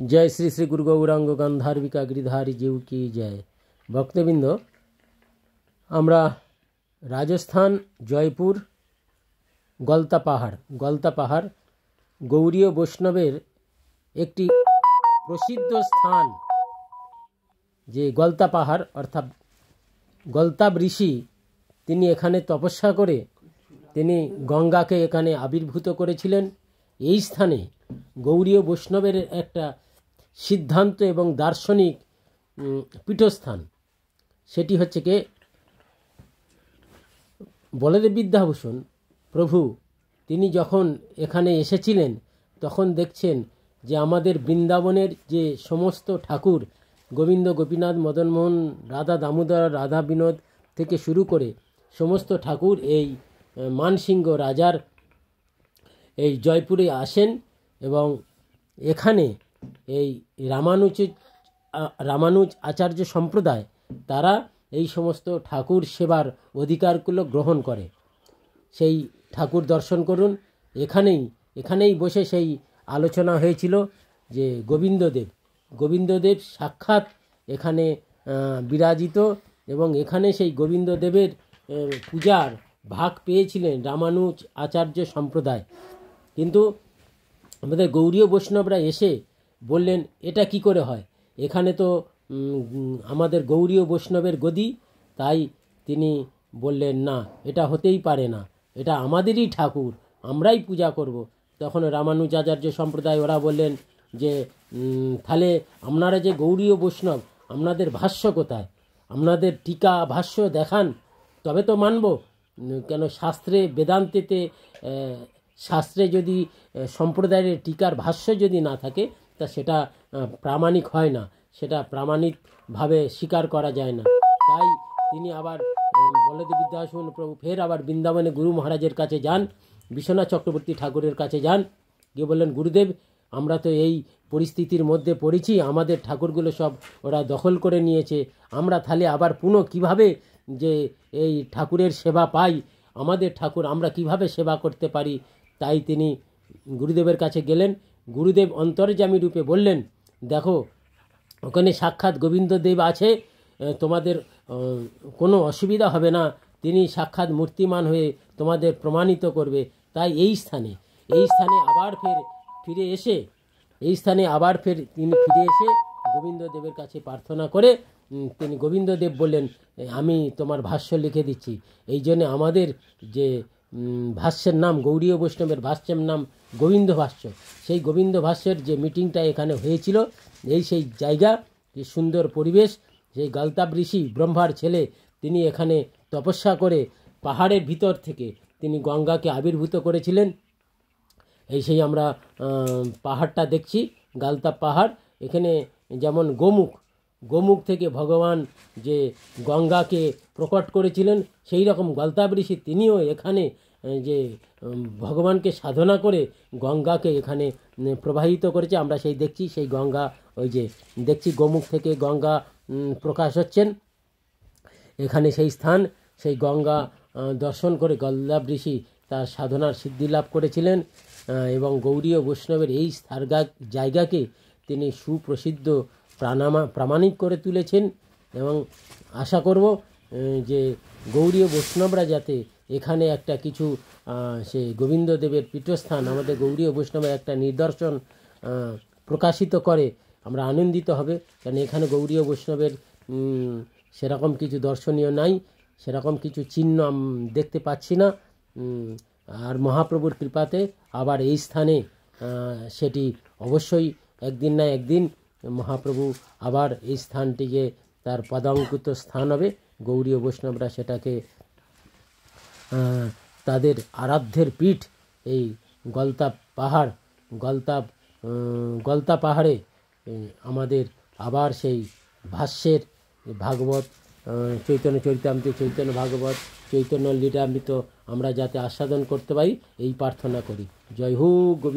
जय श्री श्री गुरु गौरांग गंधार्विका गिरिधारी जीव की जय। भक्तबिंद আমরা রাজস্থান জয়পুর গলতা পাহাড় গৌড়ীয় বৈষ্ণবের একটি প্রসিদ্ধ স্থান যে গলতা পাহাড় অর্থাৎ গলতাব ঋষি তিনি এখানে তপস্যা করে তিনি গঙ্গাকে এখানে আবির্ভূত করেছিলেন। এই স্থানে গৌড়ীয় বৈষ্ণবের একটা সিদ্ধান্ত এবং দার্শনিক পীঠস্থান, সেটি হচ্ছে কি বলদেব বিদ্যাভূষণ প্রভু তিনি যখন এখানে এসেছিলেন তখন দেখছেন যে আমাদের বৃন্দাবনের যে সমস্ত ঠাকুর গোবিন্দ গোপীনাথ মদনমোহন রাধা দামোদর রাধা বিনোদ থেকে শুরু করে সমস্ত ঠাকুর এই মানসিংহ রাজার এই জয়পুরে আসেন এবং এখানে এই রামানুজ আচার্য সম্প্রদায় তারা এই সমস্ত ঠাকুর সেবার অধিকারগুলো গ্রহণ করে। সেই ঠাকুর দর্শন করুন। এখানেই বসে সেই আলোচনা হয়েছিল যে গোবিন্দদেব সাক্ষাৎ এখানে বিরাজিত এবং এখানে সেই গোবিন্দদেবের পূজার ভাগ পেয়েছিলেন রামানুজ আচার্য সম্প্রদায়। কিন্তু আমাদের গৌড়ীয় বৈষ্ণবরা এসে বললেন এটা কি করে হয়, এখানে তো আমাদের গৌড়ীয় বৈষ্ণবের গদি, তাই তিনি বললেন না এটা হতেই পারে না, এটা আমাদেরই ঠাকুর, আমরাই পূজা করব। তখন রামানুজাচার্য সম্প্রদায় ওরা বললেন যে তাহলে আপনারা যে গৌড়ীয় বৈষ্ণব আপনাদের ভাষ্য কোথায়, আপনাদের টিকা ভাষ্য দেখান তবে তো মানব, কেন শাস্ত্রে বেদান্তেতে শাস্ত্রে যদি সম্প্রদায়ের টিকার ভাষ্য যদি না থাকে তা সেটা প্রামাণিক হয় না, সেটা প্রামাণিকভাবে স্বীকার করা যায় না। তাই তিনি আবার বলদেব বিদ্যাভূষণ প্রভু ফের আবার বৃন্দাবনে গুরু মহারাজের কাছে যান, বিশ্বনাথ চক্রবর্তী ঠাকুরের কাছে যান, গিয়ে বললেন গুরুদেব আমরা তো এই পরিস্থিতির মধ্যে পড়েছি, আমাদের ঠাকুরগুলো সব ওরা দখল করে নিয়েছে, আমরা তাহলে আবার পুনঃ কিভাবে যে এই ঠাকুরের সেবা পাই, আমাদের ঠাকুর আমরা কিভাবে সেবা করতে পারি। তাই তিনি গুরুদেবের কাছে গেলেন। গুরুদেব অন্তর্যামী রূপে বললেন দেখো ওখানে সাক্ষাৎ গোবিন্দদেব আছে, তোমাদের কোনো অসুবিধা হবে না, তিনি সাক্ষাৎ মূর্তিমান হয়ে তোমাদের প্রমাণিত করবে। তাই এই স্থানে আবার ফিরে এসে তিনি ফিরে এসে গোবিন্দদেবের কাছে প্রার্থনা করে তিনি গোবিন্দদেব বললেন আমি তোমার ভাষ্য লিখে দিচ্ছি। এই জন্যে আমাদের যে ভাষ্যের নাম গৌড়ীয় বৈষ্ণবের ভাষ্যের নাম গোবিন্দ ভাষ্য, সেই গোবিন্দ ভাষ্যের যে মিটিংটা এখানে হয়েছিল সেই জায়গা, যে সুন্দর পরিবেশ, সেই গলতাব ঋষি ব্রহ্মার ছেলে তিনি এখানে তপস্যা করে পাহাড়ের ভিতর থেকে তিনি গঙ্গাকে আবির্ভূত করেছিলেন। সেই আমরা পাহাড়টা দেখছি গলতাব পাহাড়। এখানে যেমন গোমুখ থেকে ভগবান যে গঙ্গাকে প্রকট করেছিলেন, সেই রকম গলতাব ঋষি তিনিও এখানে যে ভগবানকে সাধনা করে গঙ্গাকে এখানে প্রবাহিত করেছে। আমরা সেই দেখছি সেই গঙ্গা, ওই যে দেখছি গোমুখ থেকে গঙ্গা প্রকাশ হচ্ছেন এখানে সেই স্থান, সেই গঙ্গা দর্শন করে গলতাব ঋষি তার সাধনার সিদ্ধি লাভ করেছিলেন এবং গৌড়ীয় বৈষ্ণবের এই জায়গাকে তিনি সুপ্রসিদ্ধ প্রামাণিক করে তুলেছেন। এবং আশা করব যে গৌড়ীয় বৈষ্ণবরা যাতে এখানে একটা কিছু সে গোবিন্দদেবের পীঠস্থান আমাদের গৌড়ীয় বৈষ্ণবের একটা নিদর্শন প্রকাশিত করে আমরা আনন্দিত হবে। কারণ এখানে গৌড়ীয় বৈষ্ণবের সেরকম কিছু দর্শনীয় নাই, সেরকম কিছু চিহ্ন দেখতে পাচ্ছি না। আর মহাপ্রভুর কৃপাতে আবার এই স্থানে সেটি অবশ্যই একদিন না একদিন মহাপ্রভু আবার এই স্থানটিকে তার পদাঙ্কিত স্থান হবে। গৌড়ীয় বৈষ্ণবরা সেটাকে তাদের আরাধ্যের পীঠ এই গলতা পাহাড়ে আমাদের আবার সেই ভাষ্যের ভাগবত চৈতন্য চরিতামৃত, চৈতন্য ভাগবত, চৈতন্য লীলামৃত আমরা যাতে আস্বাদন করতে পারি এই প্রার্থনা করি। জয় হো গোবিন্দ।